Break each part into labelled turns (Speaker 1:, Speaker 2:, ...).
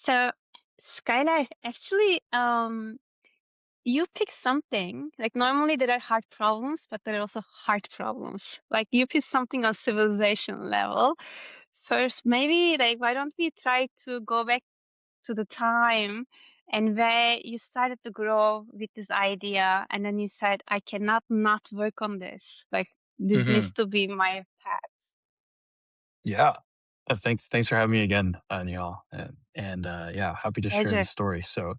Speaker 1: So, Skylar, actually, you pick something. Like normally there are hard problems, but there are also hard problems. Like you pick something on civilization level. First, maybe like why don't we try to go back to the time and where you started to grow with this idea, and then you said, I cannot not work on this. Like this
Speaker 2: hmm
Speaker 1: needs to be my path.
Speaker 2: Yeah. Thanks for having me again, Neil. Yeah, happy to share the
Speaker 1: Pleasure.
Speaker 2: story. So,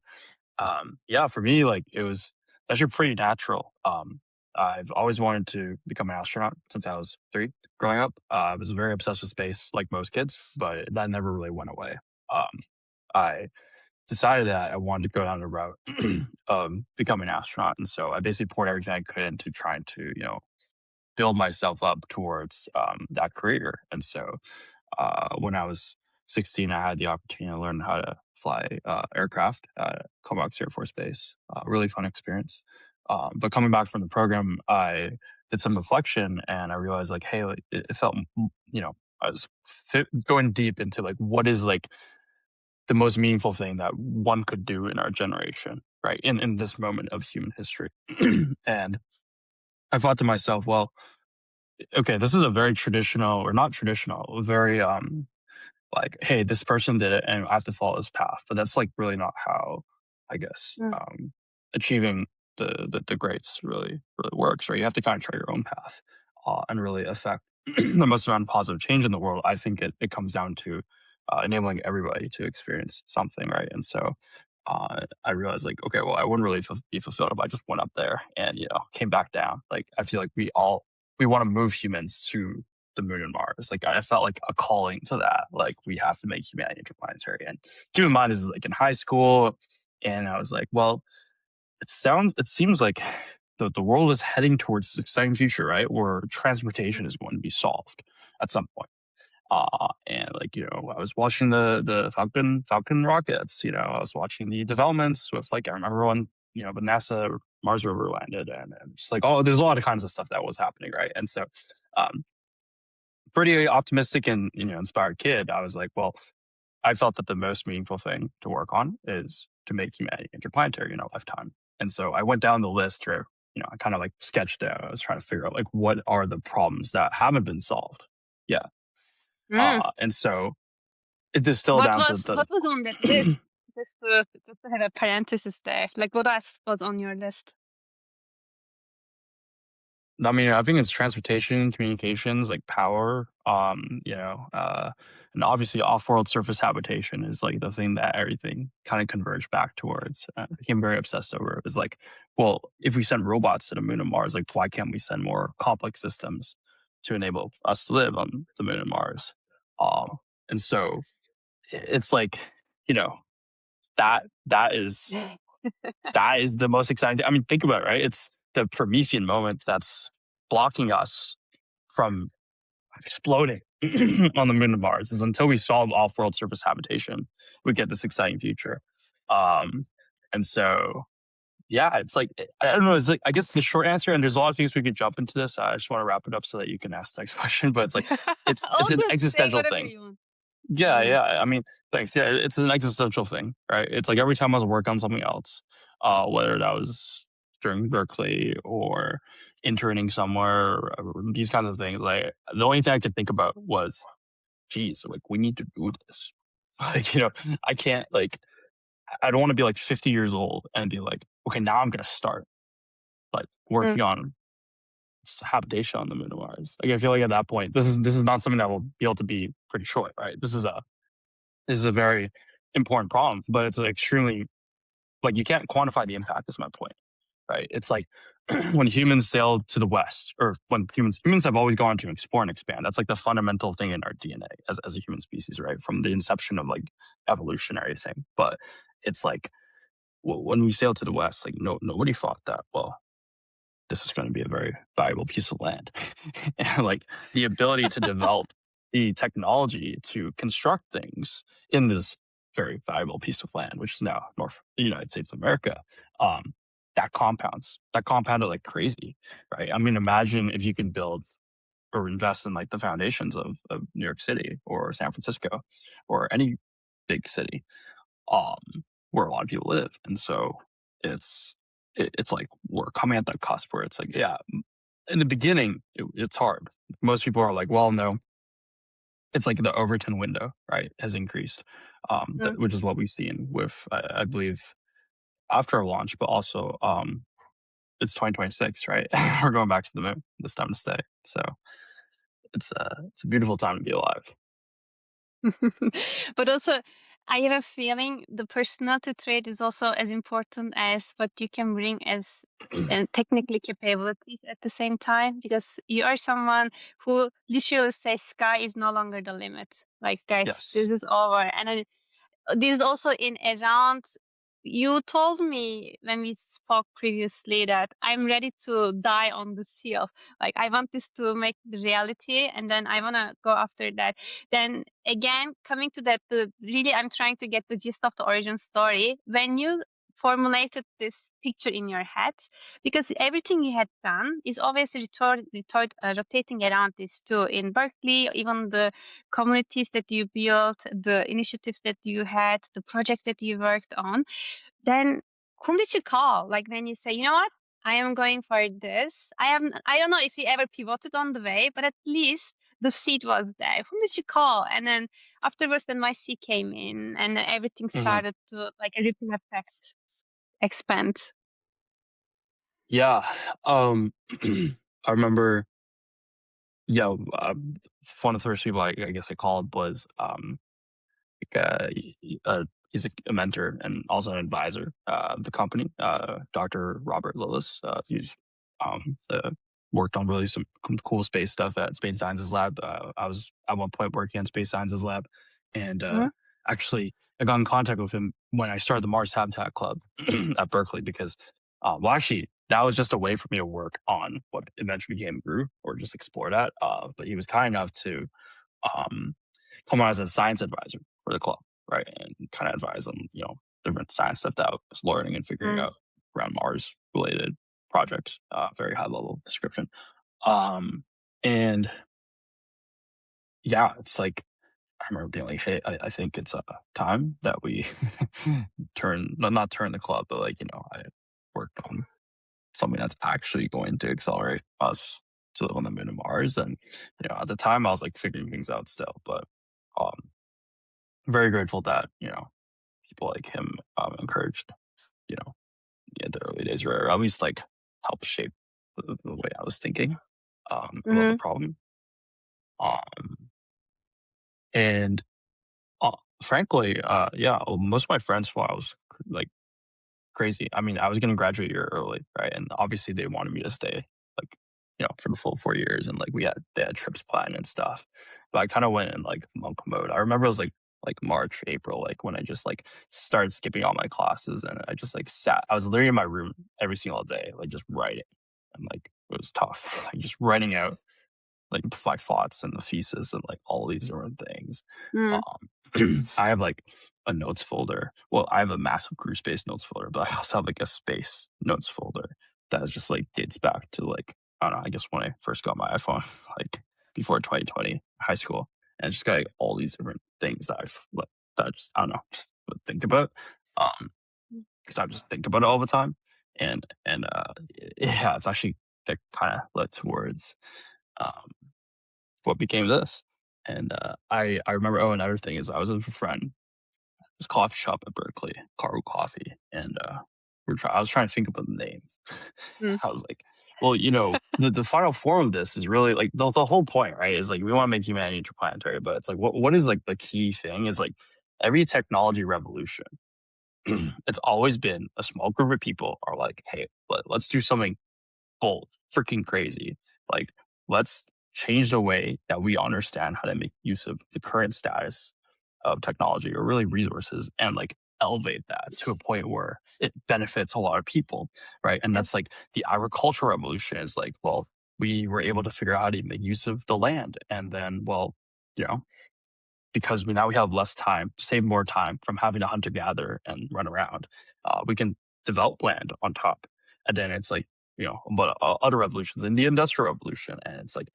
Speaker 2: yeah, for me, like it was actually pretty natural. I've always wanted to become an astronaut since I was 3 growing up. I was very obsessed with space, like most kids, but that never really went away. Um, I decided that I wanted to go down the route of becoming an astronaut, and so I basically poured everything I could into trying to, build myself up towards that career. And so when I was 16, I had the opportunity to learn how to fly aircraft at Comox Air Force Base. Really fun experience. But coming back from the program, I did some reflection and I realized like, hey, like, it felt, I was going deep into like what is like the most meaningful thing that one could do in our generation, right? In this moment of human history. And I thought to myself, well, okay, this is a very traditional or not traditional, very like, hey, this person did it and I have to follow this path. But that's like really not how I guess
Speaker 1: Mm.
Speaker 2: achieving the greats really works, right? You have to kind of chart your own path and really affect the most amount of positive change in the world. I think it comes down to enabling everybody to experience something, right? And so I realized like, okay, well, I wouldn't really be fulfilled if I just went up there and came back down. Like, I feel like we want to move humans to the moon and Mars. Like, I felt like a calling to that. Like, we have to make humanity interplanetary. And keep in mind, this is like in high school, and I was like, well, it seems like the world is heading towards this exciting future, right? Where transportation is going to be solved at some point. And like, I was watching the Falcon rockets, I was watching the developments with like, I remember when, the NASA Mars rover landed and just like, oh, there's a lot of kinds of stuff that was happening. Right. And so, um, pretty optimistic and, inspired kid. I was like, well, I felt that the most meaningful thing to work on is to make humanity interplanetary in our lifetime. And so I went down the list where, I kind of like sketched out. I was trying to figure out like, what are the problems that haven't been solved? Yeah.
Speaker 1: Mm.
Speaker 2: And so it distilled down to the.
Speaker 1: What was on that list? Just to have a parenthesis there. Like what else was on your list?
Speaker 2: I mean, I think it's transportation, communications, like power, and obviously off-world surface habitation is like the thing that everything kind of converged back towards. I became very obsessed over it. It's like, well, if we send robots to the moon and Mars, like why can't we send more complex systems to enable us to live on the moon and Mars? And so it's like, you know, that is that is the most exciting thing. I mean, think about it, right? It's the Promethean moment that's blocking us from exploding on the moon and Mars. Is until we solve off-world surface habitation, we get this exciting future. Um, and so, yeah, it's like I don't know. It's like I guess the short answer, and there's a lot of things we could jump into this. I just want to wrap it up so that you can ask the next question. But it's like it's
Speaker 1: All
Speaker 2: an
Speaker 1: good. Say
Speaker 2: existential
Speaker 1: whatever
Speaker 2: thing.
Speaker 1: you want.
Speaker 2: Yeah,
Speaker 1: Mm.
Speaker 2: yeah. I mean, thanks. Yeah, it's an existential thing, right? It's like every time I was working on something else, whether that was during Berkeley or interning somewhere, or these kinds of things, like the only thing I could think about was, geez, like we need to do this. Like, I can't like I don't want to be like 50 years old and be like, okay, now I'm gonna start like
Speaker 1: Mm.
Speaker 2: working on habitation on the moon of Mars. Like I feel like at that point, this is not something that will be able to be pretty short, right? This is a very important problem, but it's an extremely like you can't quantify the impact. Is my point, right? It's like when humans sailed to the west, or when humans have always gone to explore and expand. That's like the fundamental thing in our DNA as a human species, right? From the inception of like evolutionary thing. But it's like when we sailed to the west, like nobody thought that. Well, this is going to be a very valuable piece of land, and like the ability to develop the technology to construct things in this very valuable piece of land, which is now the United States of America. Um, that compounded like crazy, right? I mean, imagine if you can build or invest in like the foundations of New York City or San Francisco or any big city. where a lot of people live. And so it's like we're coming at that cusp where it's like, yeah, in the beginning, it's hard. Most people are like, well, no, it's like the Overton window, right, has increased,
Speaker 1: Mm.
Speaker 2: which is what we've seen with, I believe, after a launch, but also it's 2026, right? We're going back to the moon. It's time to stay. So it's a beautiful time to be alive.
Speaker 1: But also, I have a feeling the personality trait is also as important as what you can bring as technically capabilities at the same time, because you are someone who literally says sky is no longer the limit. Like, guys, this
Speaker 2: Yes.
Speaker 1: is over. And I, this is also in around, you told me when we spoke previously that I'm ready to die on the seal. Like, I want this to make the reality, and then I want to go after that. Then again, coming to that, the really I'm trying to get the gist of the origin story. When you formulated this picture in your head, because everything you had done is always rotating around this too. In Berkeley, even the communities that you built, the initiatives that you had, the projects that you worked on, then whom did you call? Like, when you say, you know what, I am going for this. I don't know if you ever pivoted on the way, but at least the seed was there. Whom did you call? And then afterwards, then YC came in, and then everything
Speaker 2: Hmm.
Speaker 1: started to, like, a ripple effect expand.
Speaker 2: Yeah. Um, I remember, yeah, one of the first people I guess I called was like, he's a mentor and also an advisor of the company, Dr. Robert Lillis. He's worked on really some cool space stuff at Space Sciences Lab. I was at one point working on Space Sciences Lab, and
Speaker 1: Mm-hmm.
Speaker 2: actually I got in contact with him when I started the Mars Habitat Club at Berkeley because, well, actually that was just a way for me to work on what eventually became GRU or just explore that. But he was kind enough to um, come on as a science advisor for the club, right? And kind of advise on, different science stuff that I was learning and figuring out around Mars related projects, very high level description. And yeah, it's like, I remember being like, hey, I think it's a time that we not turn the club, but like, I worked on something that's actually going to accelerate us to live on the moon and Mars. And, at the time I was like figuring things out still, but um, very grateful that, people like him encouraged, you know, in the early days, or at least like helped shape the way I was thinking about the
Speaker 1: Mm-hmm.
Speaker 2: problem. Um, and frankly, yeah, most of my friends thought I was like crazy. I mean, I was going to graduate a year early, right? And obviously they wanted me to stay like, for the full 4 years. And like they had trips planned and stuff. But I kind of went in like monk mode. I remember it was like March, April, like when I just like started skipping all my classes and I just like I was literally in my room every single day, like just writing. And like it was tough. Like just writing out like my thoughts and the thesis and like all these different things. I have like a notes folder. Well, I have a massive GRU Space notes folder, but I also have like a space notes folder that is just like dates back to like, I don't know, I guess when I first got my iPhone, like before 2020, high school. And it's just got like all these different things that I've like, that I just, I don't know, just would think about. Because I just think about it all the time. And yeah, it's actually that kind of led towards um what became this. And I remember, oh, another thing is I was with a friend, this coffee shop at Berkeley, Caru Coffee, and I was trying to think about the name.
Speaker 1: Mm-hmm.
Speaker 2: I was like, well, the final form of this is really like the whole point, right? Is like we want to make humanity interplanetary, but it's like what is like the key thing is like every technology revolution. It's always been a small group of people are like, hey, let's do something bold, freaking crazy. Like, let's change the way that we understand how to make use of the current status of technology or really resources and like elevate that to a point where it benefits a lot of people, right? And
Speaker 1: Yeah.
Speaker 2: that's like the agricultural revolution is like, well, we were able to figure out how to make use of the land. And then, well, you know, because we have less time, save more time from having to hunt or gather and run around. We can develop land on top, and then it's like but other revolutions in the industrial revolution, and it's like,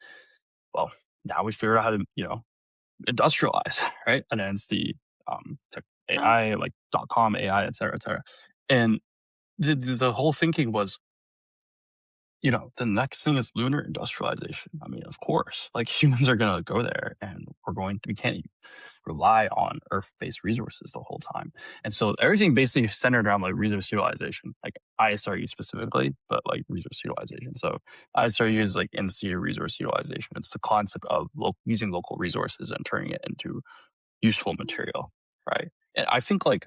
Speaker 2: well, now we figured out how to industrialize, right? And then it's the
Speaker 1: Oh,
Speaker 2: AI, like .com AI, et cetera, et cetera. And the whole thinking was, the next thing is lunar industrialization. I mean, of course, like humans are going to go there and we can't rely on Earth-based resources the whole time. And so everything basically centered around like resource utilization, like ISRU specifically, but like resource utilization. So ISRU is like in-situ resource utilization. It's the concept of using local resources and turning it into useful material, right? And I think like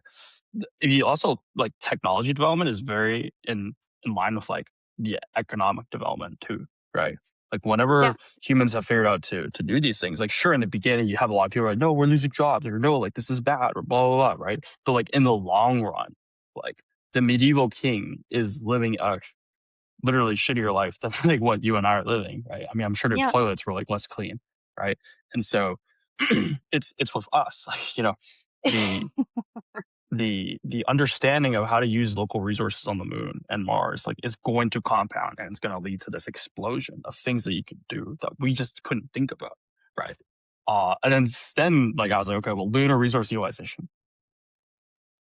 Speaker 2: if you also like technology development is very in line with like the economic development too, right? Like
Speaker 1: yeah,
Speaker 2: whenever humans have figured out to do these things, like sure in the beginning you have a lot of people like, no, we're losing jobs, or no, like this is bad, or blah blah blah, right? But like in the long run, like the medieval king is living a literally shittier life than like what you and I are living, right? I mean, I'm sure their
Speaker 1: yeah.
Speaker 2: toilets were like less clean, right? And so it's with us, like the the understanding of how to use local resources on the moon and Mars like is going to compound, and it's going to lead to this explosion of things that you can do that we just couldn't think about, right? And then like I was like, okay, well, lunar resource utilization.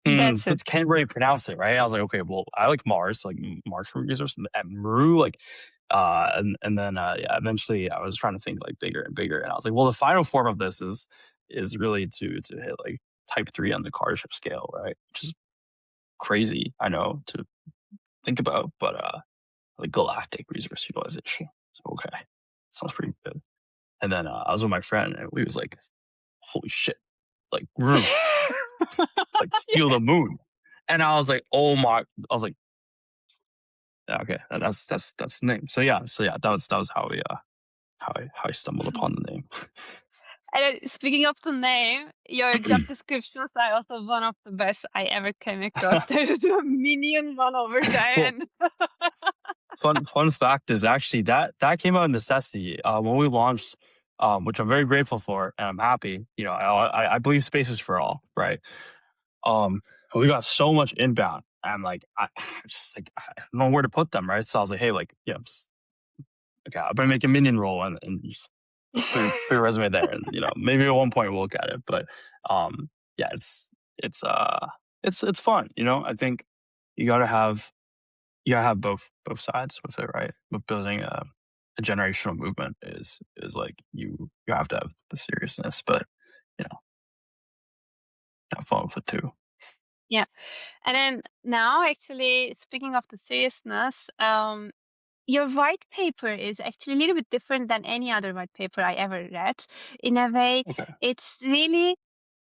Speaker 1: That's it.
Speaker 2: But can't really pronounce it, right? I was like, okay, well, I like Mars, like Mars resource, and MRU, like, and then yeah, eventually I was trying to think like bigger and bigger, and I was like, well, the final form of this is really to hit like Type III on the Kardashev scale, right? Which is crazy, I know, to think about, but like galactic resource utilization. So okay, sounds pretty good. And then I was with my friend, and we was like, holy shit, like GRU, like steal the moon. And I was like, oh my, I was like, yeah, okay, that's the name. So yeah, that was how I stumbled upon the name.
Speaker 1: And speaking of the name, your job descriptions are also one of the best I ever came across. There's a minion one over there,
Speaker 2: Well,
Speaker 1: and
Speaker 2: fun fact is actually that came out of necessity when we launched, which I'm very grateful for, and I'm happy. I believe space is for all, right? Um, we got so much inbound. I'm like, I just like I don't know where to put them, right? So I was like, hey, like, just okay, I'm gonna make a minion role and just put your resume there, and maybe at one point we'll look at it. But yeah, it's it's fun. I think you gotta have you gotta have both sides with it, right? With building a generational movement is like you have to have the seriousness, but you know, have fun with it too.
Speaker 1: yeah. And then now, actually, speaking of the seriousness, your white paper is actually a little bit different than any other white paper I ever read. In a way,
Speaker 2: Okay.
Speaker 1: it's really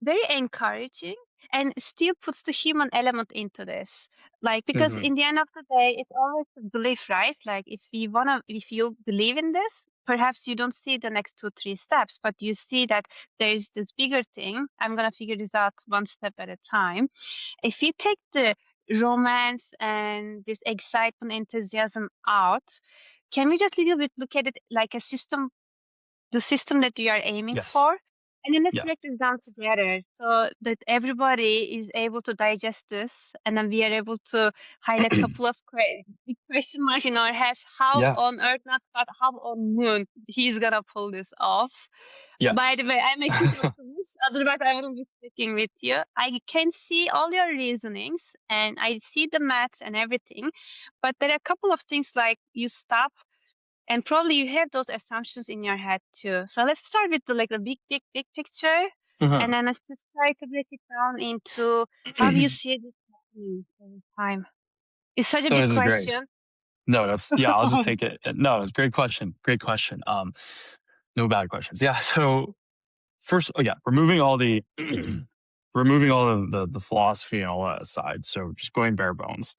Speaker 1: very encouraging and still puts the human element into this. Like, because
Speaker 2: Hmm.
Speaker 1: in the end of the day, it's always a belief, right? Like, if you believe in this, perhaps you don't see the next 2, 3 steps, but you see that there's this bigger thing. I'm gonna figure this out one step at a time. If you take the romance and this excitement, enthusiasm out, can we just a little bit look at it like a system, the system that you are aiming
Speaker 2: Yes.
Speaker 1: for, and then let's
Speaker 2: Yeah.
Speaker 1: break this down together so that everybody is able to digest this, and then we are able to highlight a couple of big question marks in our heads. How
Speaker 2: Yeah.
Speaker 1: on earth, not but how on moon he's gonna pull this off? By
Speaker 2: Yes.
Speaker 1: the way, I'm a huge optimist. Otherwise, I wouldn't be speaking with you. I can see all your reasonings and I see the maths and everything, but there are a couple of things like you stop and probably you have those assumptions in your head too. So let's start with the big picture, and
Speaker 2: Mhm.
Speaker 1: then let's just try to break it down into how you see this happening over time. It's such a
Speaker 2: No,
Speaker 1: big
Speaker 2: this is great.
Speaker 1: question.
Speaker 2: No, that's yeah. I'll just take it. No, it's a great question. Great question. No bad questions. Yeah. So first, oh yeah, removing all the removing all the philosophy and all that aside. So just going bare bones.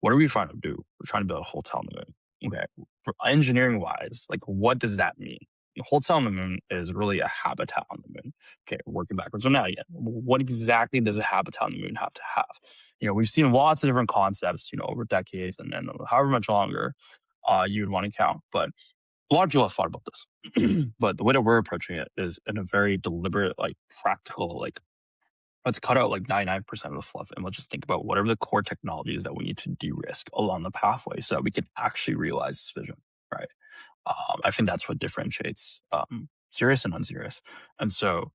Speaker 2: What are we trying to do? We're trying to build a hotel on the moon. Okay, for engineering wise, like what does that mean? The hotel on the moon is really a habitat on the moon. Okay, working backwards. So now, yeah, what exactly does a habitat on the moon have to have? We've seen lots of different concepts, over decades and however much longer you would want to count, but a lot of people have thought about this, but the way that we're approaching it is in a very deliberate, like practical, like let's cut out like 99% of the fluff and let's just think about whatever the core technologies that we need to de-risk along the pathway so that we can actually realize this vision, right? I think that's what differentiates serious and unserious. And so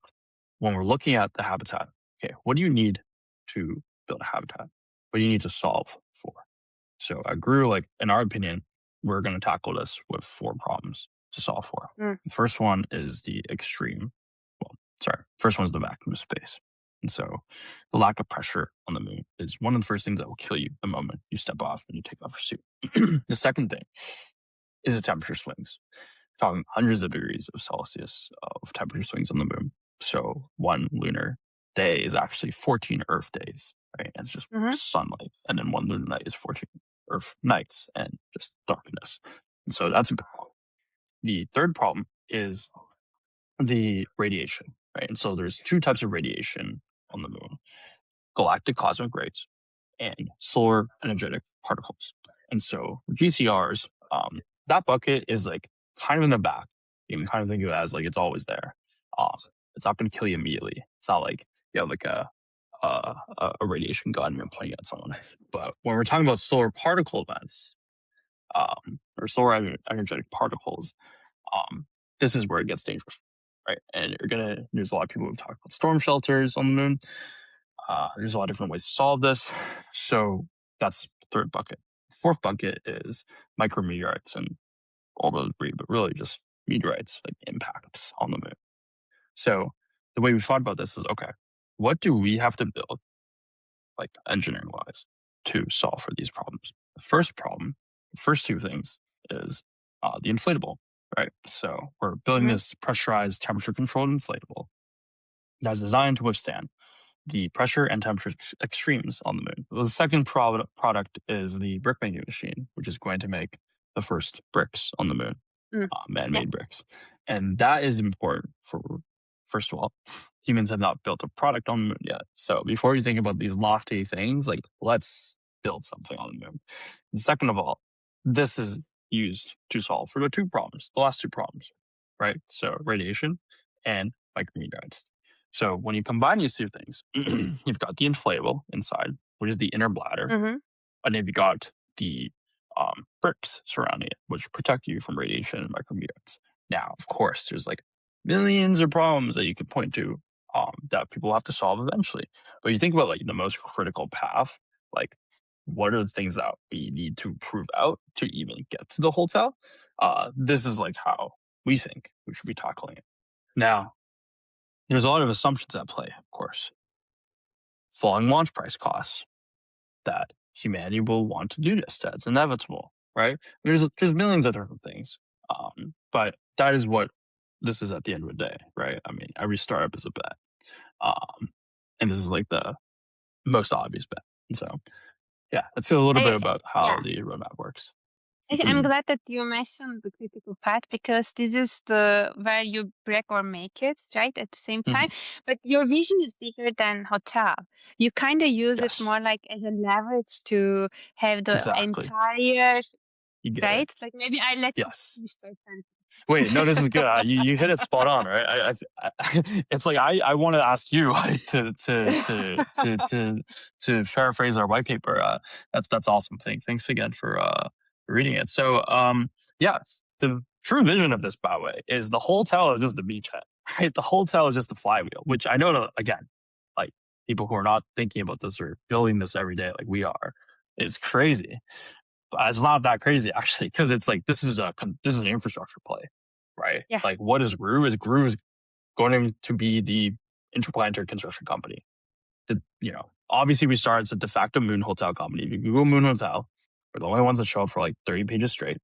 Speaker 2: when we're looking at the habitat, okay, what do you need to build a habitat? What do you need to solve for? So at GRU, like in our opinion, we're going to tackle this with 4 problems to solve for.
Speaker 1: Mm.
Speaker 2: The first one is the extreme. First one is the vacuum of space. And so the lack of pressure on the moon is one of the first things that will kill you the moment you step off and you take off your suit. The second thing is the temperature swings. We're talking hundreds of degrees of Celsius of temperature swings on the moon. So one lunar day is actually 14 Earth days, right? And it's just
Speaker 1: Mm-hmm.
Speaker 2: sunlight. And then one lunar night is 14 Earth nights and just darkness. And so that's a problem. The third problem is the radiation, right? And so there's 2 types of radiation on the moon: galactic cosmic rays and solar energetic particles. And so GCRs, that bucket is like kind of in the back. You can kind of think of it as like it's always there. It's not going to kill you immediately. It's not like you have like a radiation gun and you're pointing at someone. But when we're talking about solar particle events, or solar energetic particles, this is where it gets dangerous, right? And there's a lot of people who've talked about storm shelters on the moon. There's a lot of different ways to solve this. So that's the third bucket. Fourth bucket is micrometeorites and orbital debris, but really just meteorites, like impacts on the moon. So the way we thought about this is, okay, what do we have to build, like engineering wise, to solve for these problems? The first problem, the first 2 things is the inflatable, right? So we're building this pressurized, temperature controlled inflatable that's designed to withstand the pressure and temperature extremes on the moon. The second product is the brick making machine, which is going to make the first bricks on the moon, man-made bricks. And that is important for, first of all, humans have not built a product on the moon yet. So before you think about these lofty things, like let's build something on the moon. And second of all, this is used to solve for the last two problems, right? So radiation and micrometeorites. So when you combine these 2 things, you've got the inflatable inside, which is the inner bladder, and then you've got the bricks surrounding it, which protect you from radiation and micrometeorites. Now, of course, there's like millions of problems that you could point to that people have to solve eventually. But you think about like the most critical path, like what are the things that we need to prove out to even get to the hotel? This is like how we think we should be tackling it. Now, there's a lot of assumptions at play, of course. Falling launch price costs, that humanity will want to do this. That's inevitable, right? There's millions of different things, but that is what this is at the end of the day, right? I mean, every startup is a bet, and this is like the most obvious bet. And so, yeah, let's see a little bit about how the roadmap works.
Speaker 1: I'm glad that you mentioned the critical path, because this is the where you break or make it, right? At the same time. But your vision is bigger than hotel. You kind of use it
Speaker 2: Yes,
Speaker 1: more like as a leverage to have the
Speaker 2: exactly.
Speaker 1: entire,
Speaker 2: You get
Speaker 1: right?
Speaker 2: it.
Speaker 1: Like maybe I let you
Speaker 2: Yes.
Speaker 1: finish that sentence.
Speaker 2: Wait, no, this is good. You hit it spot on, right? It's like I want to ask you like, to paraphrase our white paper. That's awesome. Thanks again for reading it. So yeah, the true vision of this, by the way, is the hotel is just the beachhead, right? The hotel is just the flywheel, which I know again, like people who are not thinking about this or building this every day like we are, it's crazy. But it's not that crazy actually, because it's like this is an infrastructure play, right?
Speaker 1: Yeah.
Speaker 2: Like what is GRU? GRU is going to be the interplanetary construction company. Obviously we started as a de facto moon hotel company. If you Google moon hotel, we're the only ones that show up for like 30 pages straight.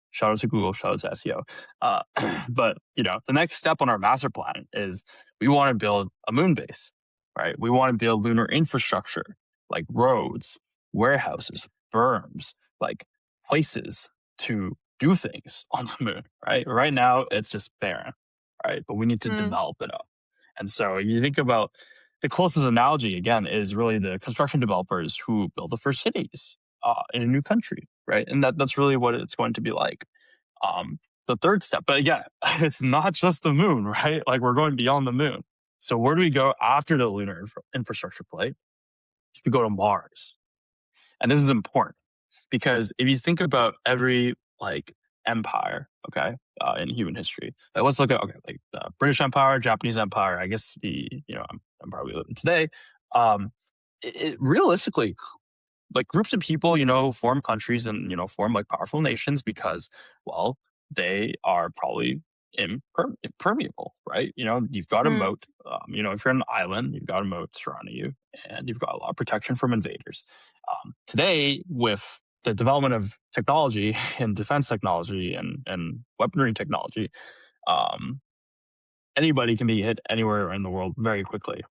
Speaker 2: Shout out to Google, shout out to SEO. But the next step on our master plan is we want to build a moon base, right? We want to build lunar infrastructure like roads, warehouses, berms, like places to do things on the moon, right? Right now it's just barren, right? But we need to develop it up. And so you think about the closest analogy again is really the construction developers who build the first cities in a new country, right? And that's really what it's going to be like. The third step, but again, it's not just the moon, right? Like we're going beyond the moon. So where do we go after the lunar infrastructure play? We go to Mars. And this is important because if you think about every like empire, okay, in human history. Let's look at like the British Empire, Japanese Empire. I guess the empire we live in today. Realistically, like groups of people, form countries and form like powerful nations because, well, they are probably impermeable, right? You've got a
Speaker 1: Mm.
Speaker 2: moat. If you're on an island, you've got a moat surrounding you, and you've got a lot of protection from invaders. Today, with the development of technology and defense technology and weaponry technology, um, anybody can be hit anywhere in the world very quickly.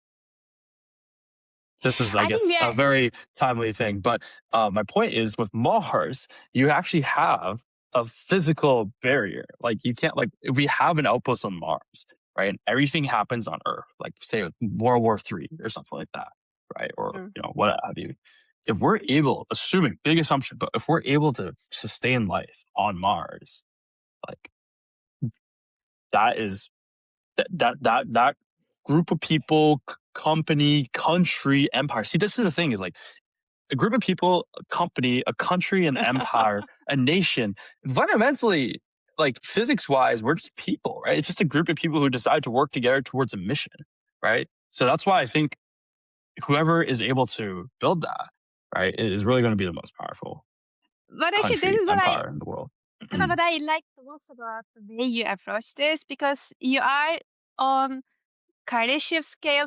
Speaker 2: This is, I
Speaker 1: I think
Speaker 2: guess,
Speaker 1: we
Speaker 2: a
Speaker 1: are.
Speaker 2: very timely thing. But my point is, with Mars, you actually have a physical barrier. Like you can't, like, if we have an outpost on Mars, right, and everything happens on Earth, like say World War III or something like that, right, or
Speaker 1: Mm.
Speaker 2: what have you. If we're able, assuming big assumption, but if we're able to sustain life on Mars, like that is that group of people, company, country, empire. See, this is the thing: is like a group of people, a company, a country, an empire, a nation. Fundamentally, like physics wise, we're just people, right? It's just a group of people who decide to work together towards a mission, right? So that's why I think whoever is able to build that, right, is really going to be the most powerful
Speaker 1: But actually, this
Speaker 2: country,
Speaker 1: is what I
Speaker 2: empire in the world.
Speaker 1: what I like the most about the way you approach this, because you are on Kardashev scale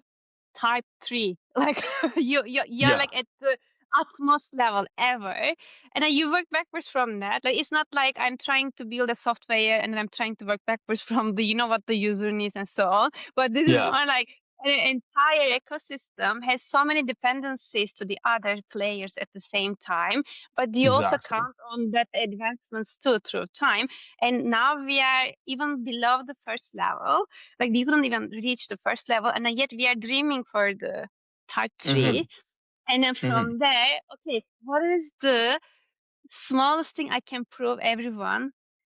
Speaker 1: Type III. Like you're
Speaker 2: Yeah,
Speaker 1: like at the utmost level ever, and then you work backwards from that. Like it's not like I'm trying to build a software and then I'm trying to work backwards from the what the user needs and so on. But this is
Speaker 2: yeah,
Speaker 1: more like an entire ecosystem has so many dependencies to the other players at the same time. But you also
Speaker 2: exactly.
Speaker 1: count on that advancements too through time. And now we are even below the first level, like we couldn't even reach the first level, and then yet we are dreaming for the Type
Speaker 2: Hmm.
Speaker 1: III. And then
Speaker 2: Hmm.
Speaker 1: from there, okay, what is the smallest thing I can prove everyone?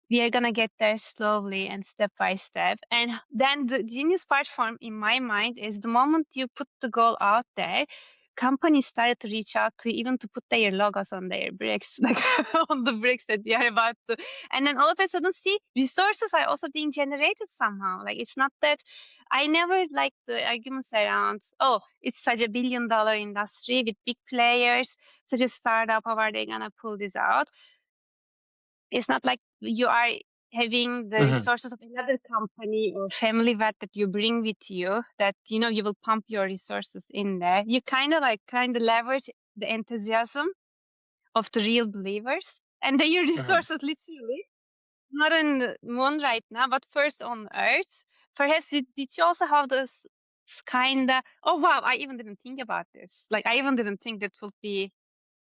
Speaker 1: We are gonna get there slowly and step by step. And then the genius part from in my mind is the moment you put the goal out there, companies started to reach out to you, even to put their logos on their bricks, like on the bricks that they are about to. And then all of a sudden, see, resources are also being generated somehow. Like it's not that I never like the arguments around, oh, it's such a $1 billion industry with big players, such a startup, how are they gonna pull this out? It's not like you are having the
Speaker 2: Hmm.
Speaker 1: resources of another company or family vet that you bring with you, that you will pump your resources in there. You kind of leverage the enthusiasm of the real believers, and then your
Speaker 2: Hmm.
Speaker 1: resources literally not on the moon right now, but first on Earth. Perhaps did you also have this kind of, oh wow, I even didn't think about this. Like I even didn't think that would be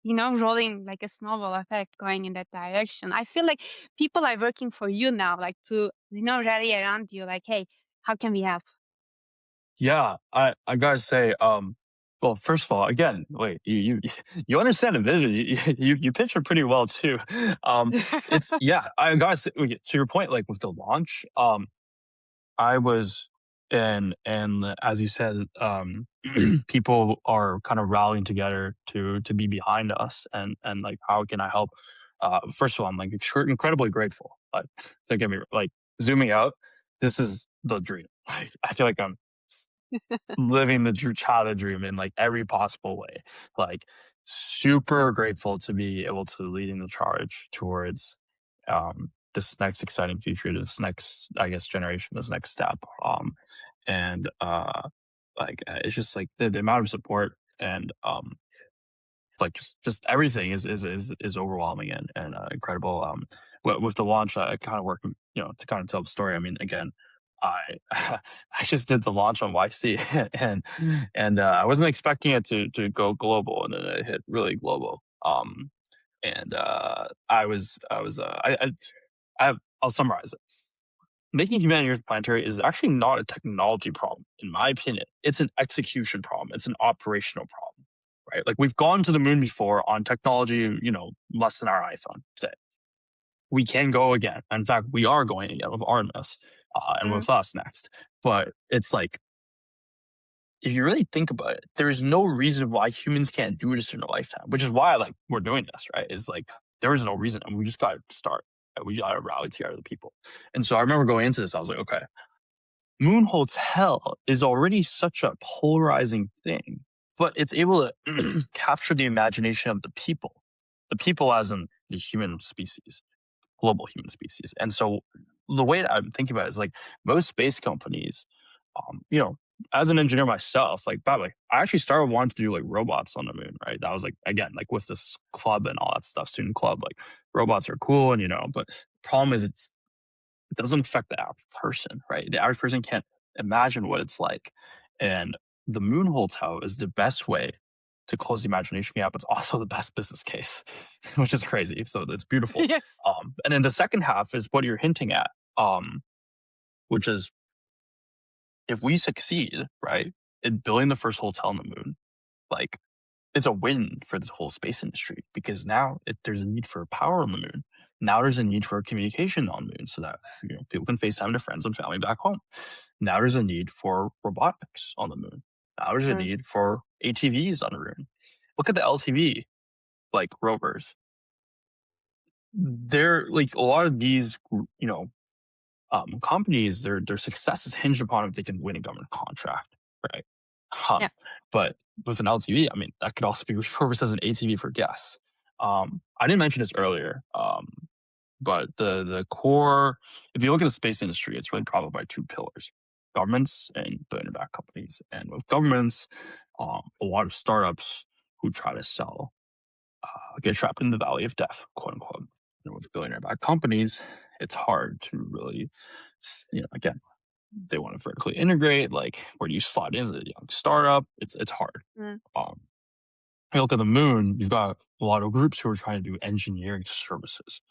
Speaker 1: rolling like a snowball effect going in that direction. I feel like people are working for you now, like to, rally around you, like, hey, how can we help?
Speaker 2: Yeah, I gotta say, well, first of all, again, wait, you you understand the vision. You pitch it pretty well too. It's yeah, I gotta say, to your point, like with the launch, I was, and as you said, people are kind of rallying together to be behind us, and like how can I help? First of all, I'm like incredibly grateful. Like, don't get me like zooming out. This is the dream. Like, I feel like I'm living the childhood dream in like every possible way. Like super grateful to be able to leading the charge towards this next exciting future, this next, I guess, generation, this next step. And like it's just like the amount of support and like just everything is overwhelming and incredible. With the launch, I kind of work, to kind of tell the story. I mean, again, I I just did the launch on YC, and I wasn't expecting it to go global, and then it hit really global. And I'll summarize it. Making humanity planetary is actually not a technology problem, in my opinion. It's an execution problem. It's an operational problem, right? Like we've gone to the moon before on technology, less than our iPhone today. We can go again. In fact, we are going again with Artemis and
Speaker 1: Mm.
Speaker 2: with us next. But it's like, if you really think about it, there's no reason why humans can't do this in a lifetime, which is why like we're doing this, right? Is like there is no reason, and we just got to start. We gotta rally together the people. And so I remember going into this, I was like, okay, Moon Hotel is already such a polarizing thing, but it's able to capture the imagination of the people as in the human species, global human species. And so the way that I'm thinking about it is like most space companies, you know, as an engineer myself, like by the way, I actually started wanting to do like robots on the moon, right? That was like again, like with this club and all that stuff, student club, like robots are cool and but the problem is it doesn't affect the average person, right? The average person can't imagine what it's like. And the moon hotel is the best way to close the imagination gap. It's also the best business case, which is crazy. So it's beautiful.
Speaker 1: Yes.
Speaker 2: And then the second half is what you're hinting at, which is if we succeed, right, in building the first hotel on the moon, like it's a win for the whole space industry because now there's a need for power on the moon. Now there's a need for communication on the moon so that people can FaceTime their friends and family back home. Now there's a need for robotics on the moon. Now there's a need for ATVs on the moon. Look at the LTV like rovers. They're like a lot of these, companies. Their success is hinged upon if they can win a government contract, right?
Speaker 1: Yeah.
Speaker 2: But with an LTV, I mean, that could also be repurposed as an ATV for guests. I didn't mention this earlier, but the core, if you look at the space industry, it's really propped by two pillars: governments and billionaire-backed companies. And with governments, a lot of startups who try to sell get trapped in the valley of death, quote unquote. And with billionaire-backed companies, it's hard to really, again, they want to vertically integrate. Like, where do you slot in as a young startup? It's hard. You look at the moon, you've got a lot of groups who are trying to do engineering services.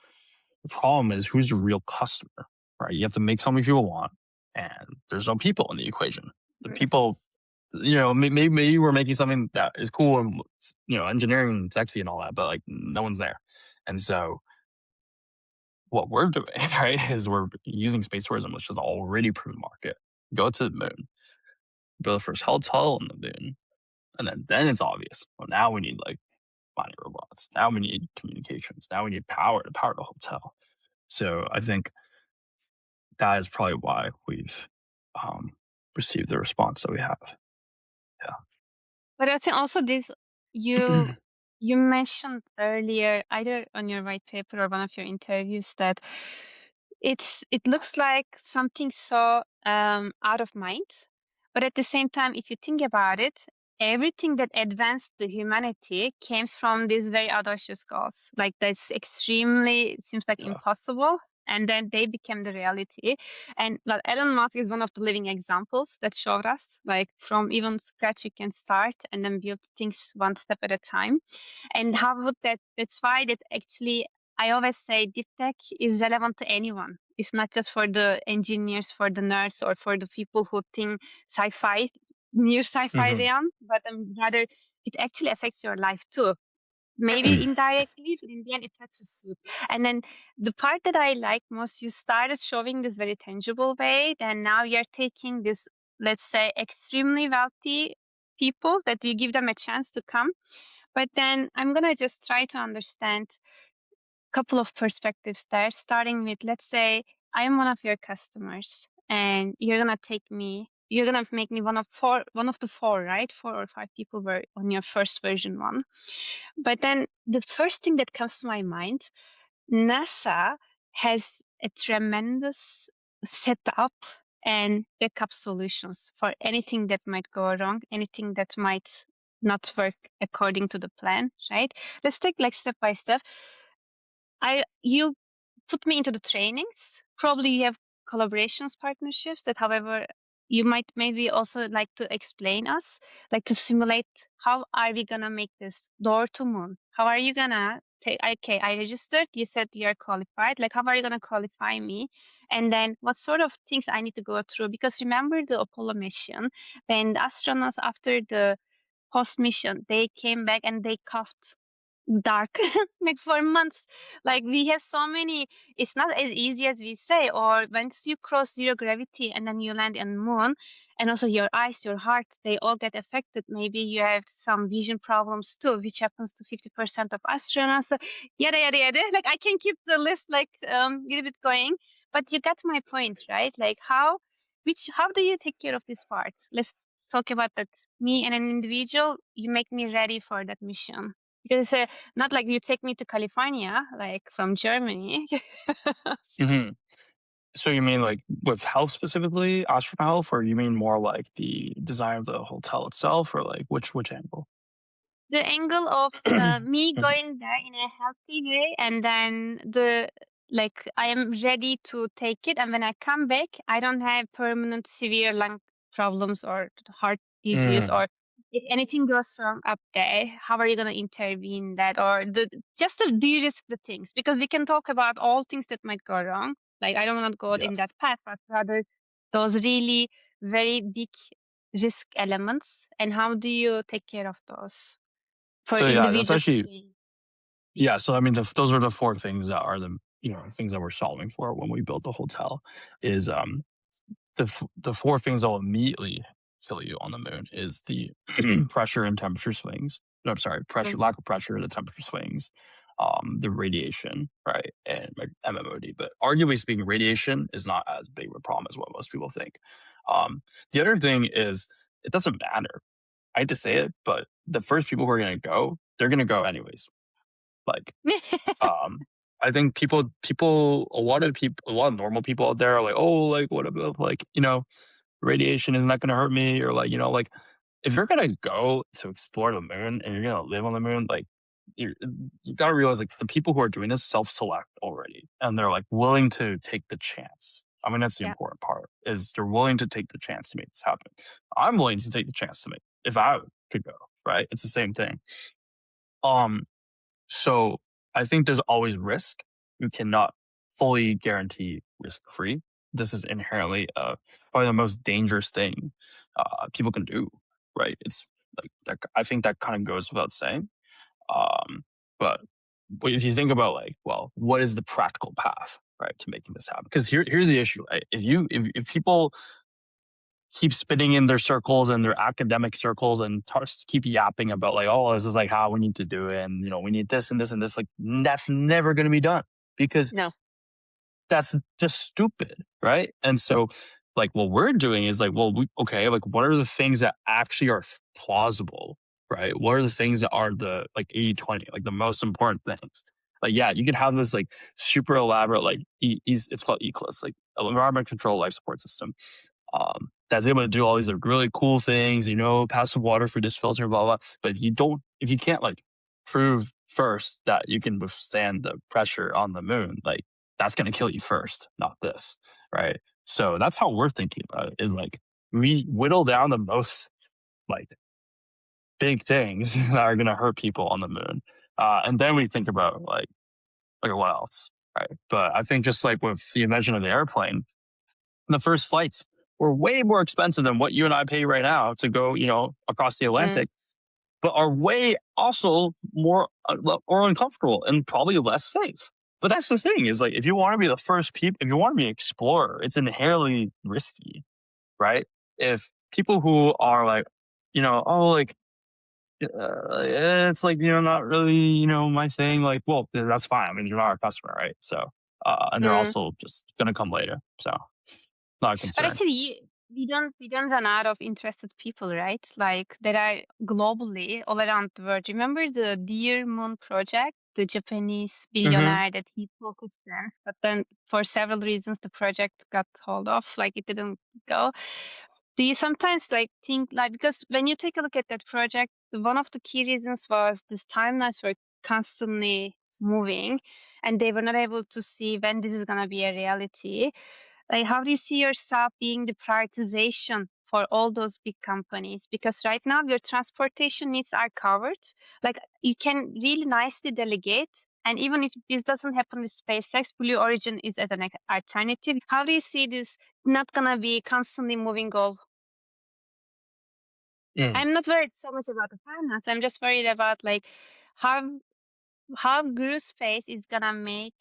Speaker 2: The problem is who's your real customer, right? You have to make something people want, and there's no people in the equation. The people, maybe we're making something that is cool and engineering and sexy and all that, but like no one's there. And so what we're doing, right, is we're using space tourism, which is already proven market. Go to the moon, build the first hotel on the moon, and then it's obvious. Well, now we need like mining robots. Now we need communications. Now we need power to power the hotel. So I think that is probably why we've received the response that we have. Yeah.
Speaker 1: But I think also this you you mentioned earlier, either on your white paper or one of your interviews, that it looks like something so out of mind, but at the same time, if you think about it, everything that advanced the humanity came from these very audacious goals. Like that's extremely seems like
Speaker 2: Yeah.
Speaker 1: impossible, and then they became the reality. And well, Elon Musk is one of the living examples that showed us, like from even scratch you can start and then build things one step at a time. And how would that's why that actually I always say Deeptech is relevant to anyone. It's not just for the engineers, for the nerds, or for the people who think sci-fi, near sci-fi realm, but rather it actually affects your life too. Maybe indirectly, but in the end it touches you. And then the part that I like most, you started showing this very tangible way, and now you're taking this, let's say, extremely wealthy people that you give them a chance to come. But then I'm gonna just try to understand couple of perspectives there, starting with, let's say I am one of your customers and you're gonna make me one of the four, right? 4 or 5 people were on your first version one. But then the first thing that comes to my mind, NASA has a tremendous setup and backup solutions for anything that might go wrong, anything that might not work according to the plan, right? Let's take like step by step. You put me into the trainings. Probably you have collaborations, partnerships that, however, you might maybe also like to explain us, like to simulate how are we gonna make this door to moon? How are you gonna take? Okay, I registered. You said you're qualified. Like, how are you gonna qualify me? And then what sort of things I need to go through? Because remember the Apollo mission, when the astronauts after the post mission, they came back and they coughed dark like for months. Like we have so many, it's not as easy as we say. Or once you cross zero gravity and then you land on the moon, and also your eyes, your heart, they all get affected. Maybe you have some vision problems too, which happens to 50% of astronauts. So yada yada yada. Like I can keep the list like a little bit going, but you got my point, right? Like how do you take care of this part? Let's talk about that. Me and an individual, you make me ready for that mission. Because not like you take me to California, like from Germany.
Speaker 2: Hmm. So you mean like with health specifically, astronaut health, or you mean more like the design of the hotel itself, or like which angle?
Speaker 1: The angle of me
Speaker 2: Mhm.
Speaker 1: going there in a healthy way, and then the like I am ready to take it, and when I come back, I don't have permanent severe lung problems or heart disease,
Speaker 2: Mm,
Speaker 1: or if anything goes wrong up there, how are you gonna intervene that, or the just to de-risk the things, because we can talk about all things that might go wrong. Like I don't want to go
Speaker 2: yeah.
Speaker 1: in that path, but rather those really very big risk elements, and how do you take care of those? For
Speaker 2: So yeah, that's
Speaker 1: individuals
Speaker 2: actually
Speaker 1: being.
Speaker 2: yeah. So I mean, those are the four things that are the things that we're solving for when we built the hotel. Is the four things that will immediately kill you on the moon is the pressure and temperature swings. No, I'm sorry, pressure,
Speaker 1: Mm.
Speaker 2: lack of pressure, the temperature swings, the radiation, right, and like MMOD. But arguably speaking, radiation is not as big of a problem as what most people think. Um, the other thing is it doesn't matter. I hate to say it, but the first people who are going to go, they're going to go anyways. Like, um, I think a lot of normal people out there are like, oh, like what about like radiation is not going to hurt me, or like like if you're going to go to explore the moon and you're going to live on the moon, like you you got to realize like the people who are doing this self-select already, and they're like willing to take the chance. I mean, that's the
Speaker 1: Yeah.
Speaker 2: important part is they're willing to take the chance to make this happen. I'm willing to take the chance to make if I could go, right? It's the same thing. Um, so I think there's always risk. You cannot fully guarantee risk free. This is inherently probably the most dangerous thing people can do, right? It's like that, I think that kind of goes without saying. Um, but if you think about like, well, what is the practical path, right, to making this happen? Because here's the issue, right? If people keep spinning in their circles and their academic circles and keep yapping about like, oh, this is like how we need to do it, and we need this and this and this. Like that's never going to be done because
Speaker 1: No.
Speaker 2: that's just stupid, right? And so, like, what we're doing is like, well, okay, like, what are the things that actually are plausible, right? What are the things that are the like 80/20, like the most important things? Like, yeah, you can have this like super elaborate, like, it's called ECLIS, like environment control life support system, that's able to do all these like, really cool things, pass the water through this filter, blah, blah. But if you can't like prove first that you can withstand the pressure on the moon, like that's going to kill you first, not this. Right. So that's how we're thinking about it is like we whittle down the most like big things that are going to hurt people on the moon. And then we think about like what else. Right. But I think just like with the invention of the airplane, the first flights were way more expensive than what you and I pay right now to go, across the
Speaker 1: Mm.
Speaker 2: Atlantic, but are way also more or uncomfortable and probably less safe. But that's the thing is like if you want to be the first people, if you want to be an explorer, it's inherently risky, right? If people who are like, oh, like it's like not really my thing, like well that's fine. I mean you're not our customer, right? So and they're
Speaker 1: Mm.
Speaker 2: also just gonna come later, so not a
Speaker 1: But
Speaker 2: concern.
Speaker 1: actually, we don't run out of interested people, right? Like there are globally all around the world. Remember the Dear Moon project, the Japanese
Speaker 2: Hmm.
Speaker 1: billionaire that he focused on, but then for several reasons the project got hold off, like it didn't go. Do you sometimes like think like, because when you take a look at that project, one of the key reasons was these timelines were constantly moving, and they were not able to see when this is gonna be a reality. Like, how do you see yourself being the prioritization for all those big companies? Because right now your transportation needs are covered. Like, you can really nicely delegate. And even if this doesn't happen with SpaceX, Blue Origin is as an alternative. How do you see this not gonna be constantly moving goal?
Speaker 2: Mm.
Speaker 1: I'm not worried so much about the finance. I'm just worried about like how. how GRU Space is gonna make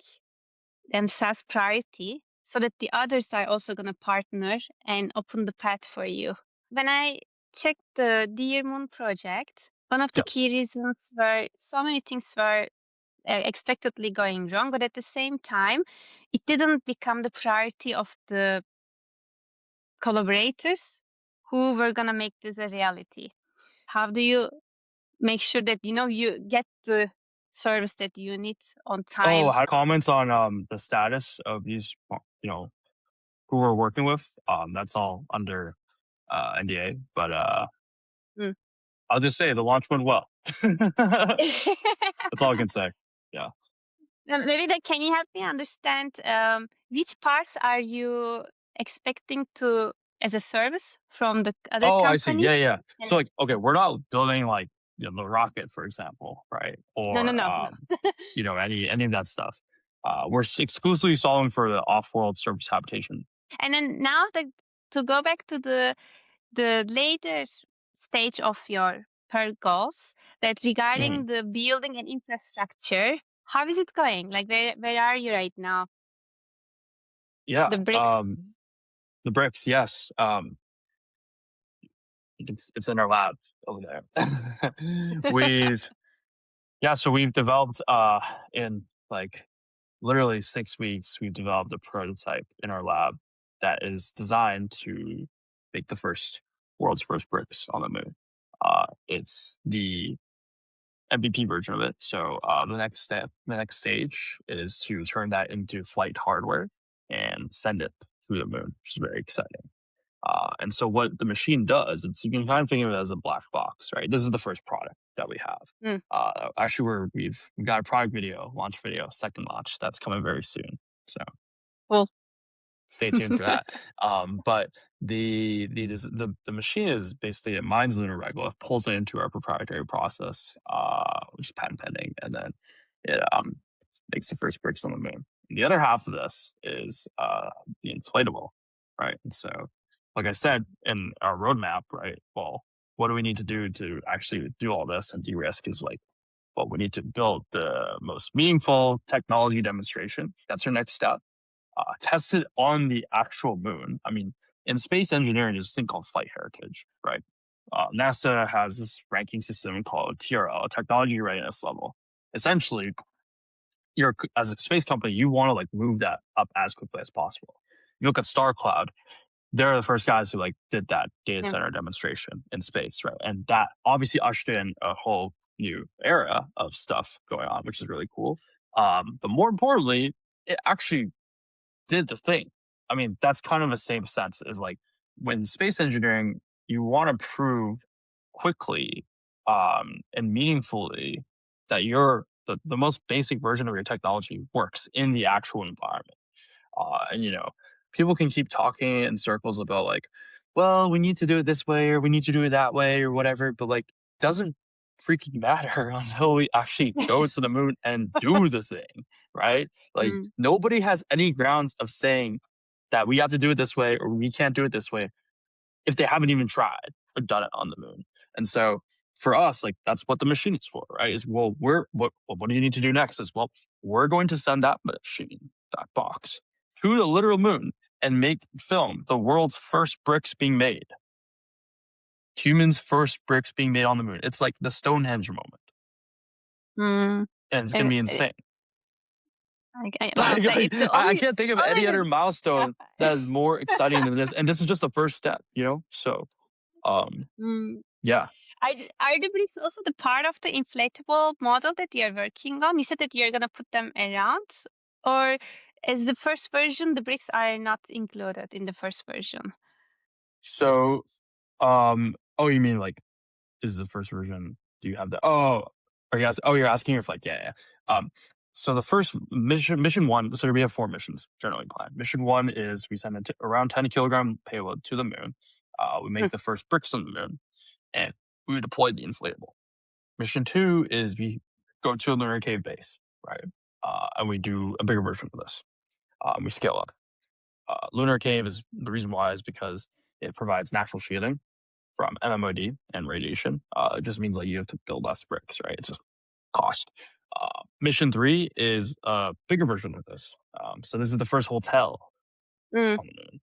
Speaker 1: themselves priority so that the others are also gonna partner and open the path for you. When I checked the Dear Moon project, one of the key
Speaker 2: Yes.
Speaker 1: reasons were so many things were expectedly going wrong, but at the same time, it didn't become the priority of the collaborators who were gonna make this a reality. How do you make sure that you get the service that you need on
Speaker 2: Oh,
Speaker 1: time?
Speaker 2: how comments on the status of these, who we're working with? That's all under NDA, but
Speaker 1: Mm.
Speaker 2: I'll just say the launch went well. That's all I can say. Yeah.
Speaker 1: Maybe can you help me understand which parts are you expecting to as a service from the other
Speaker 2: Oh, I see.
Speaker 1: company?
Speaker 2: Yeah, yeah.
Speaker 1: And
Speaker 2: So like, okay, we're not building like the rocket, for example, right?
Speaker 1: no, no,
Speaker 2: Or
Speaker 1: no, no.
Speaker 2: any of that stuff. We're exclusively solving for the off-world surface habitation.
Speaker 1: And then now to go back to the later stage of your per goals, that
Speaker 2: Mhm.
Speaker 1: regarding the building and infrastructure, how is it going? Like where are you right now?
Speaker 2: Yeah.
Speaker 1: The bricks.
Speaker 2: The bricks, yes. It's in our lab over there. we've Yeah, so we've developed in like literally 6 weeks, we've developed a prototype in our lab that is designed to make the world's first bricks on the moon. It's the MVP version of it. So the next stage is to turn that into flight hardware and send it to the moon, which is very exciting. And so what the machine does, you can kind of think of it as a black box, right? This is the first product that we have.
Speaker 1: Mm,
Speaker 2: Actually, we've got a product video, launch video, second launch that's coming very soon. So
Speaker 1: cool.
Speaker 2: stay tuned for that. But the machine is basically, it mines lunar regolith, pulls it into our proprietary process, which is patent pending, and then it makes the first bricks on the moon. And the other half of this is the inflatable, right? And so, like I said in our roadmap, right? Well, what do we need to do to actually do all this and de-risk? Is like, well, we need to build the most meaningful technology demonstration. That's our next step. Test it on the actual moon. I mean, in space engineering, there's this thing called flight heritage, right? NASA has this ranking system called TRL, technology readiness level. Essentially, you're, as a space company, you want to like move that up as quickly as possible. You look at StarCloud; they're the first guys who like did that data
Speaker 1: Yeah.
Speaker 2: center demonstration in space, right? And that obviously ushered in a whole new era of stuff going on, which is really cool. But more importantly, it actually did the thing. I mean, that's kind of the same sense as like when space engineering, you want to prove quickly and meaningfully that the most basic version of your technology works in the actual environment. And people can keep talking in circles about like, well, we need to do it this way or we need to do it that way or whatever, but like doesn't freaking matter until we actually go to the moon and do the thing, right? Like
Speaker 1: Mm,
Speaker 2: nobody has any grounds of saying that we have to do it this way or we can't do it this way if they haven't even tried or done it on the moon. And so for us, like that's what the machine is for, right? Is well, what do you need to do next? Is well, we're going to send that machine, that box, to the literal moon and make film the world's first bricks being made. Humans' first bricks being made on the moon. It's like the Stonehenge moment.
Speaker 1: mm.
Speaker 2: And it's gonna
Speaker 1: Uh,
Speaker 2: be
Speaker 1: uh,
Speaker 2: insane.
Speaker 1: wow, like it's the
Speaker 2: I
Speaker 1: only
Speaker 2: can't think of
Speaker 1: only
Speaker 2: any
Speaker 1: the
Speaker 2: other
Speaker 1: yeah.
Speaker 2: milestone that is more exciting than this. And this is just the first step, So
Speaker 1: Mm.
Speaker 2: yeah.
Speaker 1: Are the bricks also the part of the inflatable model that you're working on? You said that you're gonna put them around, or is the first version the bricks are not included in the first version?
Speaker 2: So oh, you mean like, is the first version? Do you have that? Oh, you're asking if like, yeah. So the first mission one. So we have 4 missions generally planned. Mission 1 is we send around 10 kilogram payload to the moon. We
Speaker 1: Mm,
Speaker 2: make the first bricks on the moon, and we deploy the inflatable. Mission 2 is we go to a lunar cave base, right? And we do a bigger version of this. We scale up. Lunar cave is the reason why is because it provides natural shielding from MMOD and radiation. It just means like you have to build less bricks, right? It's just cost. Mission 3 is a bigger version of this. So this is the first hotel
Speaker 1: Mm.
Speaker 2: on the moon.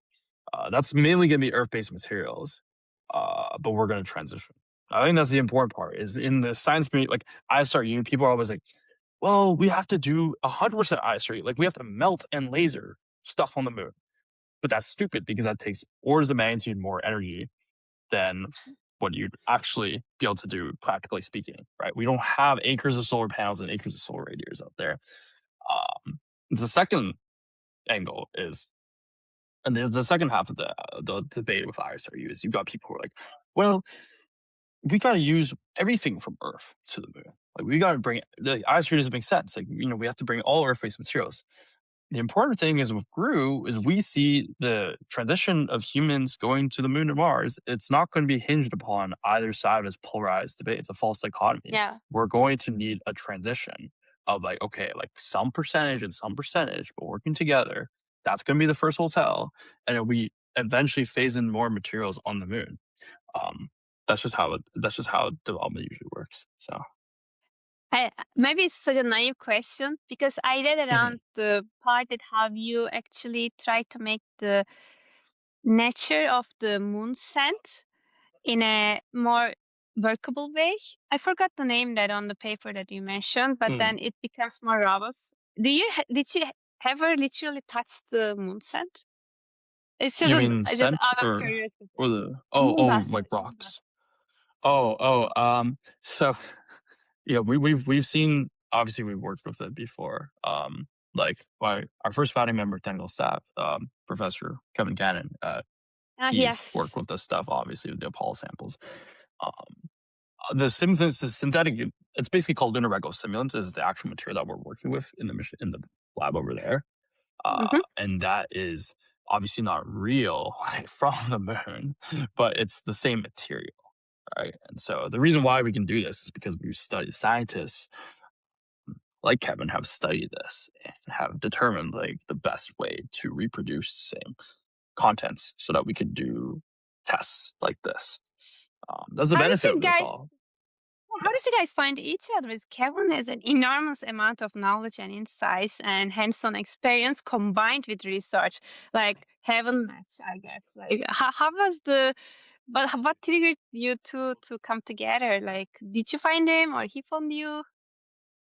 Speaker 2: That's mainly going to be Earth-based materials, but we're going to transition. I think that's the important part. Is in the science community, like ISRU, people are always like, "Well, we have to do 100% ISRU. Like we have to melt and laser stuff on the moon." But that's stupid because that takes orders of magnitude more energy than what you'd actually be able to do, practically speaking. Right? We don't have acres of solar panels and acres of solar radiators out there. The second angle is, and the second half of the debate with ISRU is you've got people who are like, well, we got to use everything from Earth to the moon. Like we got to bring the ISRU doesn't make sense. Like we have to bring all Earth-based materials. The important thing is with GRU is we see the transition of humans going to the moon and Mars. It's not going to be hinged upon either side of this polarized debate. It's a false dichotomy.
Speaker 1: Yeah.
Speaker 2: We're going to need a transition of like, okay, like some percentage and some percentage, but working together. That's going to be the first hotel, and we eventually phase in more materials on the moon. That's just how development usually works. So
Speaker 1: Maybe it's such a naive question because I read around the part that how you actually try to make the nature of the moon sand in a more workable way. I forgot the name that on the paper that you mentioned, but then it becomes more robust. Did you ever literally touch the moon sand? It's just
Speaker 2: you mean
Speaker 1: just
Speaker 2: scent
Speaker 1: out of
Speaker 2: or
Speaker 1: curiosity.
Speaker 2: the
Speaker 1: Moon dust,
Speaker 2: like
Speaker 1: sorry, moon dust.
Speaker 2: rocks? So yeah, we've seen, obviously we've worked with it before. Like our first founding member, technical staff, Professor Kevin Cannon,
Speaker 1: Yes.
Speaker 2: he's worked with this stuff, obviously with the Apollo samples. The synthetic, it's basically called lunar regular simulants, is the actual material that we're working with in the lab over there. And that is obviously not real from the moon, but it's the same material, right? And so the reason why we can do this is because we've studied, scientists like Kevin have studied this and have determined like the best way to reproduce the same contents so that we can do tests like this. That's the
Speaker 1: How did
Speaker 2: benefit
Speaker 1: you
Speaker 2: of this
Speaker 1: guys
Speaker 2: all.
Speaker 1: How did you guys find each other? Kevin has an enormous amount of knowledge and insights and hands-on experience combined with research, like heaven match, I guess. Like, how was what triggered you to come together? Like, did you find him or he found you?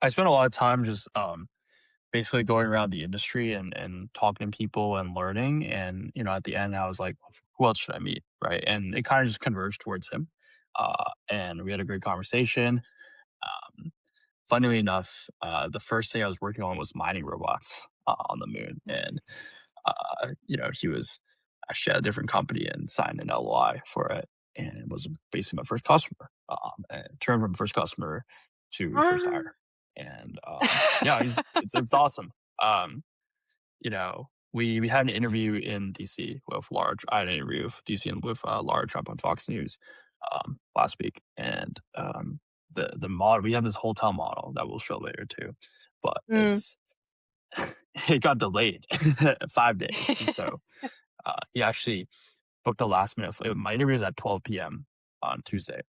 Speaker 2: I spent a lot of time just basically going around the industry and talking to people and learning. And, at the end, I was like, who else should I meet? Right. And it kind of just converged towards him. And we had a great conversation. Funnily enough, the first thing I was working on was mining robots on the moon. And, he was actually at a different company and signed an LOI for it. And it was basically my first customer. And it turned from first customer to first hire. And yeah, it's awesome. Um, we had an interview in DC with Large. I had an interview with DC and with Large up on Fox News last week, and the model, we have this hotel model that we'll show later too, but it got delayed 5 days, and so he actually booked a last minute flight. My interview was at 12 p.m. on Tuesday,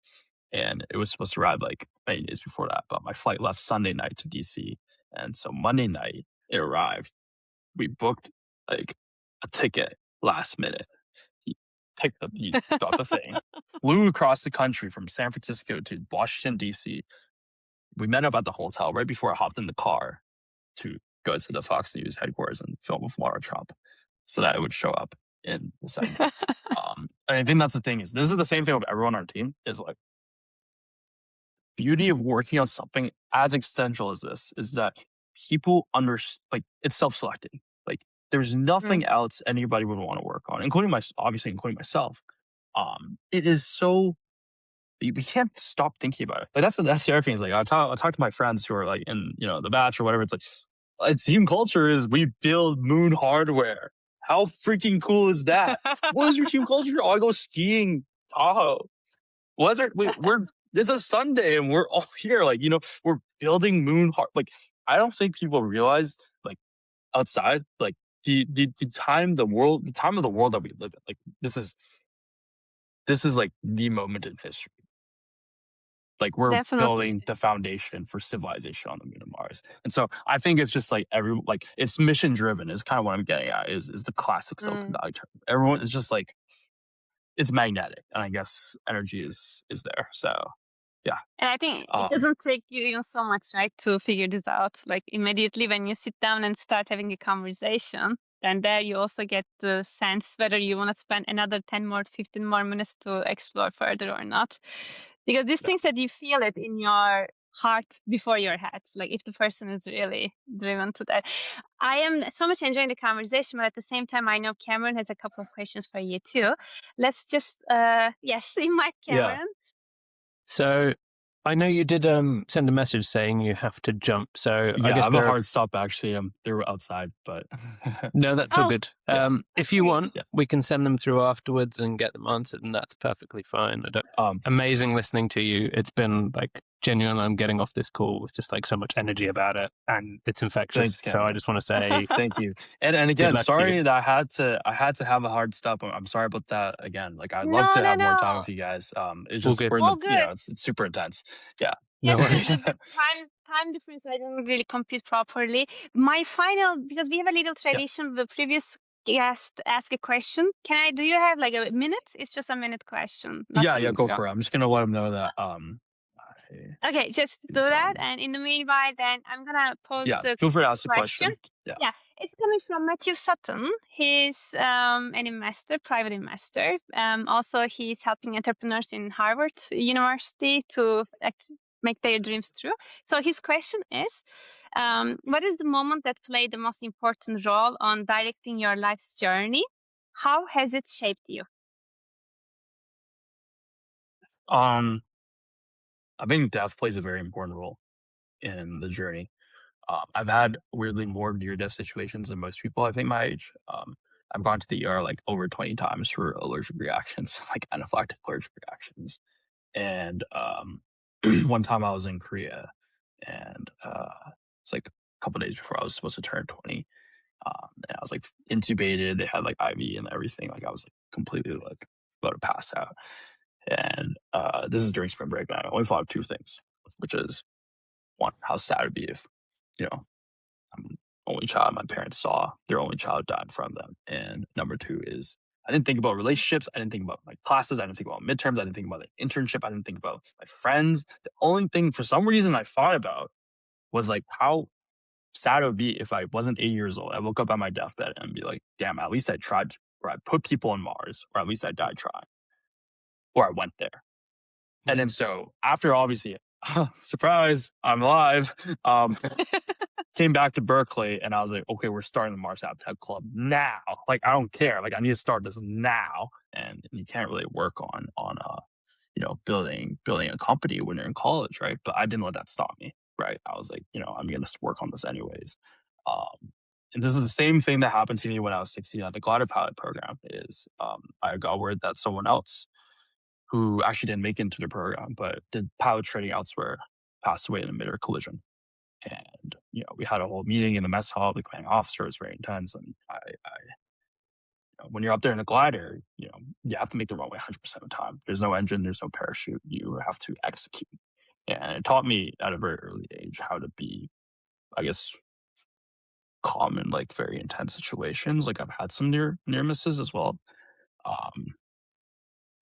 Speaker 2: and it was supposed to arrive like many days before that, but my flight left Sunday night to DC, and so Monday night it arrived. We booked like a ticket last minute. He got the thing, flew across the country from San Francisco to Washington, D.C. We met up at the hotel right before I hopped in the car to go to the Fox News headquarters and film with Laura Trump so that it would show up in the segment. And I think that's the thing, is this is the same thing with everyone on our team, is like, beauty of working on something as existential as this is that people like it's self-selecting. Like there's nothing else anybody would want to work on, including including myself. It is so, we can't stop thinking about it. Like that's the other thing, is like I talk to my friends who are like in the batch or whatever. It's like team culture is we build moon hardware. How freaking cool is that? What is your team culture? Oh, I go skiing Tahoe. It's a Sunday and we're all here. Like, we're building moon hard. Like, I don't think people realize, like, outside, like the time the time of the world that we live in. Like, this is like the moment in history. Like we're
Speaker 1: Definitely.
Speaker 2: building the foundation for civilization on the moon and Mars. And so I think it's just like it's mission driven is kind of what I'm getting at is the classic Silicon Valley term. Everyone is just like, it's magnetic, and I guess energy is there. So yeah.
Speaker 1: And I think it doesn't take you even so much, right, to figure this out. Like immediately when you sit down and start having a conversation, then there you also get the sense whether you want to spend another 10 more, 15 more minutes to explore further or not. Because these things that you feel it in your heart before your head, like if the person is really driven to that. I am so much enjoying the conversation, but at the same time, I know Cameron has a couple of questions for you too. Let's just, yes, invite Cameron.
Speaker 2: Yeah.
Speaker 3: So I know you did send a message saying you have to jump. So
Speaker 2: Yeah,
Speaker 3: I guess
Speaker 2: I have a hard stop actually. They're outside, but
Speaker 3: no, that's all good. If you want,
Speaker 2: Yeah.
Speaker 3: we can send them through afterwards and get them answered, and that's perfectly fine. Amazing listening to you. It's been like genuine. I'm getting off this call with just like so much energy about it, and it's infectious.
Speaker 2: Thanks,
Speaker 3: so I just want to say
Speaker 2: thank you. And again,
Speaker 3: luck to
Speaker 2: sorry
Speaker 3: you.
Speaker 2: that I had to have a hard stop. I'm sorry about that. Again, like I'd love to have more time with you guys. It's just
Speaker 3: good.
Speaker 2: we're in the, it's super intense. Yeah.
Speaker 3: No worries.
Speaker 1: The time difference, I didn't really compute properly. My final, because we have a little tradition, the previous guest ask a question. Do you have like a minute? It's just a minute question.
Speaker 2: Yeah, go for it. I'm just gonna let them know that
Speaker 1: okay, just do that, and in the meanwhile, then I'm gonna post the
Speaker 2: feel free to ask the question.
Speaker 1: Yeah, it's coming from Matthew Sutton. He's an investor, private investor. Also, he's helping entrepreneurs in Harvard University to make their dreams true. So his question is, what is the moment that played the most important role on directing your life's journey? How has it shaped you?
Speaker 2: I think death plays a very important role in the journey. I've had weirdly more near-death situations than most people, I think, my age. I've gone to the ER like over 20 times for allergic reactions, like anaphylactic allergic reactions. And one time I was in Korea, and it's like a couple days before I was supposed to turn 20. And I was like intubated. They had like IV and everything. Like I was like completely like about to pass out. And this is during spring break, and I only thought of two things, which is one, how sad it'd be if, I'm the only child my parents saw, their only child died in front of them. And number two is I didn't think about relationships. I didn't think about my classes. I didn't think about midterms. I didn't think about the internship. I didn't think about my friends. The only thing for some reason I thought about was like how sad it would be if I wasn't 8 years old. I woke up on my deathbed and be like, damn, at least I tried, or I put people on Mars, or at least I died trying, or I went there. And then so after obviously, surprise, I'm alive, came back to Berkeley and I was like, okay, we're starting the Mars Habitat Club now. Like, I don't care. Like, I need to start this now. And you can't really work on building a company when you're in college, right? But I didn't let that stop me, right? I was like, I'm going to work on this anyways. And this is the same thing that happened to me when I was 16 at the glider pilot program is I got word that someone else who actually didn't make it into the program, but did pilot training elsewhere, passed away in a mid-air collision. And, we had a whole meeting in the mess hall, the commanding officer was very intense. And I when you're up there in a glider, you have to make the runway 100% of the time. There's no engine, there's no parachute. You have to execute. And it taught me at a very early age how to be, I guess, calm in like very intense situations. Like I've had some near misses as well.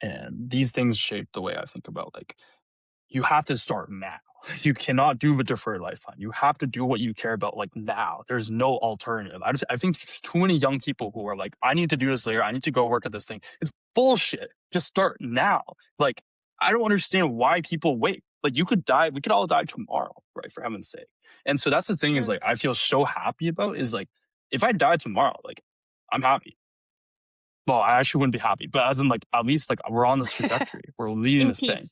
Speaker 2: And these things shape the way I think about like, you have to start now. You cannot do the deferred lifetime. You have to do what you care about like now. There's no alternative. I think there's too many young people who are like, I need to do this later. I need to go work at this thing. It's bullshit. Just start now. Like, I don't understand why people wait. Like you could die. We could all die tomorrow, right? For heaven's sake. And so that's the thing is like, I feel so happy about is like, if I die tomorrow, like I'm happy. Well, I actually wouldn't be happy, but as in like, at least like we're on this trajectory. We're leading this thing.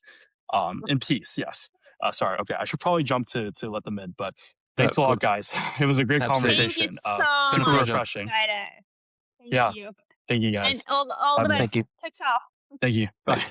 Speaker 2: In peace, yes. Sorry, okay. I should probably jump to let them in, but thanks a lot, guys. It was a great conversation.
Speaker 1: Thank you so
Speaker 2: super
Speaker 1: much,
Speaker 2: refreshing.
Speaker 1: Thank you.
Speaker 2: Thank you, guys.
Speaker 1: And all the best.
Speaker 3: Thank you.
Speaker 1: Ciao.
Speaker 2: Thank you. Bye.